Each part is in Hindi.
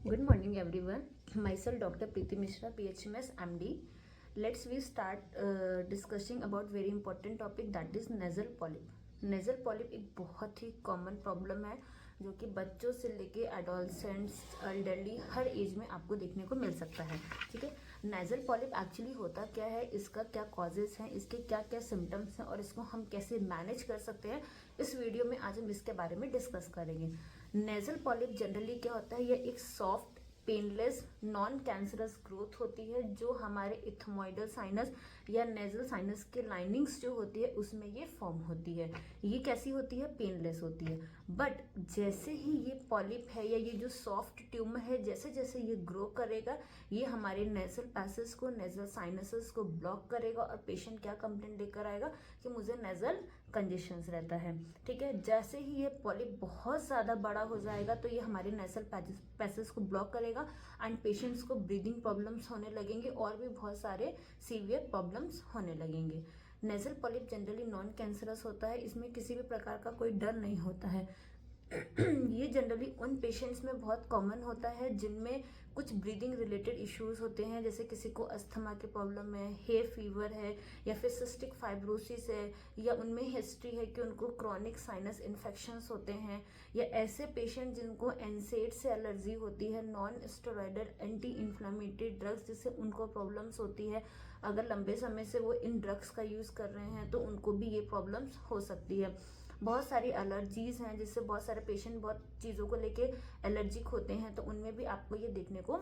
Good morning, everyone. Myself, Dr. Preeti Mishra, PHMS MD. Let's we start discussing about very important topic that is nasal polyp. Nasal polyp एक बहुत ही कॉमन प्रॉब्लम है जो कि बच्चों से लेके एडोलसेंट्स, एल्डरली हर एज में आपको देखने को मिल सकता है। ठीक है, नेजल पॉलिप एक्चुअली होता क्या है, इसका क्या कॉजेज हैं, इसके क्या क्या सिम्टम्स हैं और इसको हम कैसे मैनेज कर सकते हैं, इस वीडियो में आज हम इसके बारे में डिस्कस करेंगे। नेजल पॉलिप जनरली क्या होता है, यह एक soft painless non cancerous growth होती है जो हमारे इथमोइडल साइनस या नेजल साइनस के लाइनिंग्स जो होती है उसमें ये फॉर्म होती है। ये कैसी होती है, पेनलेस होती है। बट जैसे ही ये पॉलिप है या ये जो सॉफ्ट ट्यूमर है, जैसे जैसे ये ग्रो करेगा ये हमारे नेजल पैसेज को, नेजल साइनसेस को ब्लॉक करेगा और पेशेंट क्या कंप्लेंट लेकर आएगा कि मुझे नेजल कंजेशंस रहता है। ठीक है, जैसे ही ये पॉलिप बहुत ज़्यादा बड़ा हो जाएगा तो ये हमारे नेजल पैसेज को ब्लॉक करेगा एंड पेशेंट्स को ब्रीदिंग प्रॉब्लम्स होने लगेंगे और भी बहुत सारे सीवियर प्रॉब्लम्स होने लगेंगे। Nasal polyp generally non cancerous होता है, इसमें किसी भी प्रकार का कोई डर नहीं होता है। ये जनरली उन पेशेंट्स में बहुत कॉमन होता है जिनमें कुछ ब्रीदिंग रिलेटेड इश्यूज होते हैं, जैसे किसी को अस्थमा की प्रॉब्लम है, हे फीवर है या फिर सिस्टिक फाइब्रोसिस है, या उनमें हिस्ट्री है कि उनको क्रॉनिक साइनस इन्फेक्शंस होते हैं, या ऐसे पेशेंट जिनको एनसेड से एलर्जी होती है, non steroidal anti inflammatory drugs जिससे उनको प्रॉब्लम्स होती है। अगर लंबे समय से वो इन ड्रग्स का यूज़ कर रहे हैं तो उनको भी ये प्रॉब्लम्स हो सकती है। बहुत सारी एलर्जीज हैं जिससे बहुत सारे पेशेंट बहुत चीज़ों को लेके एलर्जिक होते हैं, तो उनमें भी आपको ये देखने को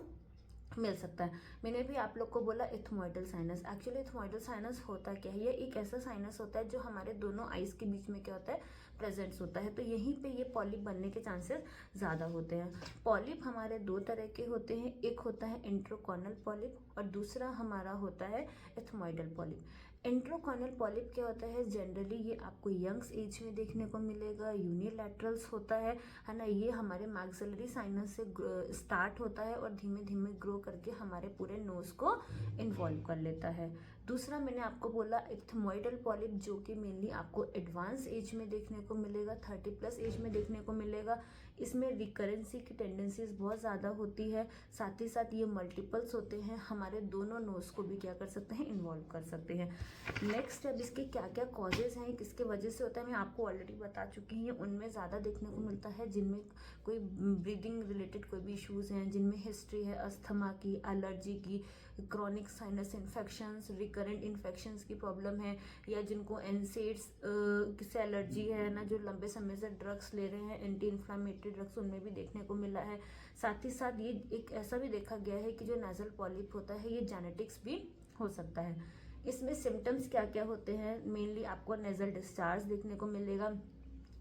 मिल सकता है। मैंने भी आप लोग को बोला ethmoidal sinus. Actually ethmoidal sinus होता क्या है, ये एक ऐसा साइनस होता है जो हमारे दोनों आइज के बीच में क्या होता है, प्रेजेंट्स होता है। तो यहीं पे ये पॉलिप बनने के चांसेस ज़्यादा होते हैं। पॉलिप हमारे दो तरह के होते हैं, एक होता है इंट्रोकॉर्नल पॉलिप और दूसरा हमारा होता है इथमोइडल पॉलिप। इंट्रोकॉर्नल पॉलिप क्या होता है, जनरली ये आपको यंग्स एज में देखने को मिलेगा, यूनिलैटरल्स होता है ना। ये हमारे मैक्सिलरी साइनस से स्टार्ट होता है और धीमे धीमे ग्रो करके हमारे पूरे नोज को इन्वॉल्व कर लेता है। दूसरा मैंने आपको बोला इथमोइडल पॉलिप, जो कि मेनली आपको एडवांस एज में देखने को मिलेगा, 30+ एज में देखने को मिलेगा। इसमें रिकरेंसी की टेंडेंसीज बहुत ज़्यादा होती है, साथ ही साथ ये मल्टीपल्स होते हैं, हमारे दोनों नोज को भी क्या कर सकते हैं, इन्वॉल्व कर सकते हैं। नेक्स्ट अब इसके क्या क्या कॉजेज हैं, किसके वजह से होता है, मैं आपको ऑलरेडी बता चुकी हूँ। उनमें ज़्यादा देखने को मिलता है जिनमें कोई ब्रीदिंग रिलेटेड कोई भी इश्यूज हैं, जिनमें हिस्ट्री है अस्थमा की, एलर्जी की, chronic sinus infections, recurrent infections की प्रॉब्लम है, या जिनको एनसेड्स से एलर्जी है ना, जो लंबे समय से ड्रग्स ले रहे हैं, एंटी इन्फ्लामेटरी ड्रग्स, उनमें भी देखने को मिला है। साथ ही साथ ये एक ऐसा भी देखा गया है कि जो नेजल पॉलिप होता है ये जेनेटिक्स भी हो सकता है। इसमें सिम्टम्स क्या क्या होते हैं, मेनली आपको नेजल डिस्चार्ज देखने को मिलेगा।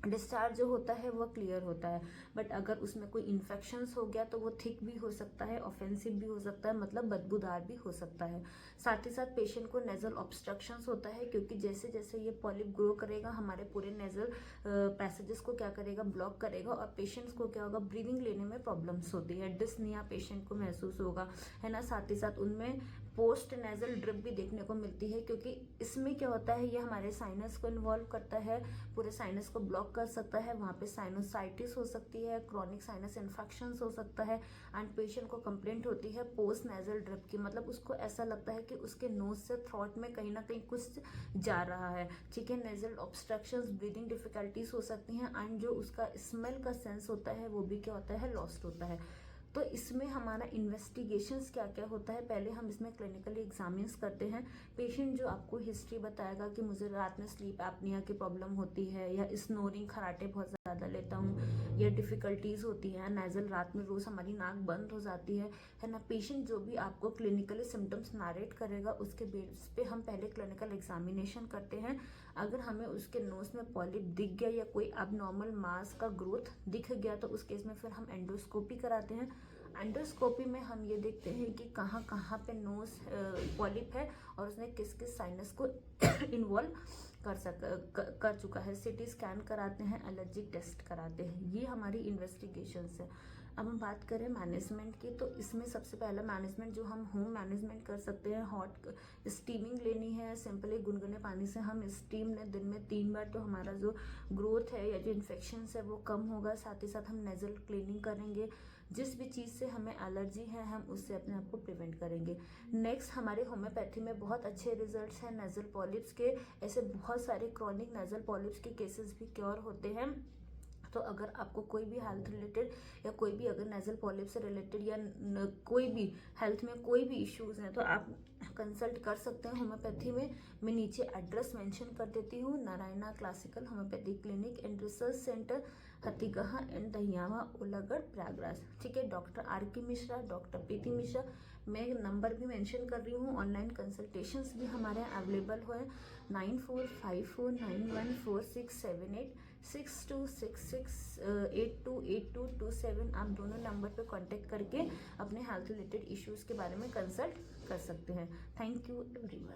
डिस्चार्ज जो होता है वो क्लियर होता है, बट अगर उसमें कोई इन्फेक्शंस हो गया तो वो थिक भी हो सकता है, ऑफेंसिव भी हो सकता है, मतलब बदबूदार भी हो सकता है। साथ ही साथ पेशेंट को नेजल ऑब्स्ट्रक्शंस होता है, क्योंकि जैसे जैसे ये पॉलिप ग्रो करेगा हमारे पूरे नेजल पैसेजेस को क्या करेगा, ब्लॉक करेगा और पेशेंट्स को क्या होगा, ब्रीदिंग लेने में प्रॉब्लम्स होती है, डिस्निया पेशेंट को महसूस होगा, है ना। साथ ही साथ उनमें पोस्ट नेजल ड्रिप भी देखने को मिलती है, क्योंकि इसमें क्या होता है, ये हमारे साइनस को इन्वॉल्व करता है, पूरे साइनस को ब्लॉक कर सकता है, वहाँ पे साइनोसाइटिस हो सकती है, क्रॉनिक साइनस इन्फेक्शंस हो सकता है एंड पेशेंट को कंप्लेंट होती है पोस्ट नेजल ड्रिप की, मतलब उसको ऐसा लगता है कि उसके नोज से थ्रोट में कहीं ना कहीं कुछ जा रहा है। ठीक है, नेजल ऑब्स्ट्रक्शंस, ब्रीदिंग डिफिकल्टीज हो सकती हैं एंड जो उसका स्मेल का सेंस होता है वो भी क्या होता है, लॉस्ट होता है। तो इसमें हमारा इन्वेस्टिगेशंस क्या क्या होता है, पहले हम इसमें क्लिनिकली एग्जामिन्स करते हैं। पेशेंट जो आपको हिस्ट्री बताएगा कि मुझे रात में स्लीप एपनिया की प्रॉब्लम होती है, या स्नोरिंग, खराटे बहुत ज़्यादा लेता हूँ, या डिफ़िकल्टीज़ होती है नेजल, रात में रोज़ हमारी नाक बंद हो जाती है ना। पेशेंट जो भी आपको क्लिनिकली सिम्टम्स नारेट करेगा उसके बेस पे हम पहले क्लिनिकल एग्जामिनेशन करते हैं। अगर हमें उसके नोज में पॉलिप दिख गया या कोई अबनॉर्मल मास का ग्रोथ दिख गया तो उस केस में फिर हम एंडोस्कोपी कराते हैं। एंडोस्कोपी में हम ये देखते हैं कि कहाँ कहाँ पे नोज पॉलिप है और उसने किस किस साइनस को इन्वॉल्व कर चुका है। सीटी स्कैन कराते हैं, एलर्जिक टेस्ट कराते हैं, ये हमारी इन्वेस्टिगेशंस है। अब हम बात करें मैनेजमेंट की, तो इसमें सबसे पहला मैनेजमेंट जो हम होम मैनेजमेंट कर सकते हैं, हॉट स्टीमिंग लेनी है, सिंपली गुनगुने पानी से हम स्टीम लें दिन में 3 बार, तो हमारा जो ग्रोथ है या जो इन्फेक्शन है वो कम होगा। साथ ही साथ हम नेजल क्लीनिंग करेंगे, जिस भी चीज़ से हमें एलर्जी है हम उससे अपने आप को प्रिवेंट करेंगे। नेक्स्ट, हमारे होम्योपैथी में बहुत अच्छे रिजल्ट्स हैं नेजल पॉलिप्स के। ऐसे बहुत सारे क्रॉनिक नेजल पॉलिप्स के केसेस भी क्योर होते हैं। तो अगर आपको कोई भी हेल्थ रिलेटेड या कोई भी अगर नेजल पॉलिप से रिलेटेड या कोई भी हेल्थ में कोई भी इश्यूज हैं तो आप कंसल्ट कर सकते हैं होम्योपैथी में। मैं नीचे एड्रेस मेंशन कर देती हूँ, Narayana classical homeopathy clinic and research centre, Hathigaha and Dahiyawa, Olagarh, Prayagraj. ठीक है, डॉक्टर आर के मिश्रा, डॉक्टर प्रीति मिश्रा। मैं नंबर भी मेंशन कर रही हूँ, ऑनलाइन कंसल्टेशंस भी हमारे यहाँ अवेलेबल हो 9454914678 6266828227। आप दोनों नंबर पर कांटेक्ट करके अपने हेल्थ रिलेटेड इश्यूज़ के बारे में कंसल्ट कर सकते हैं। Thank you everyone.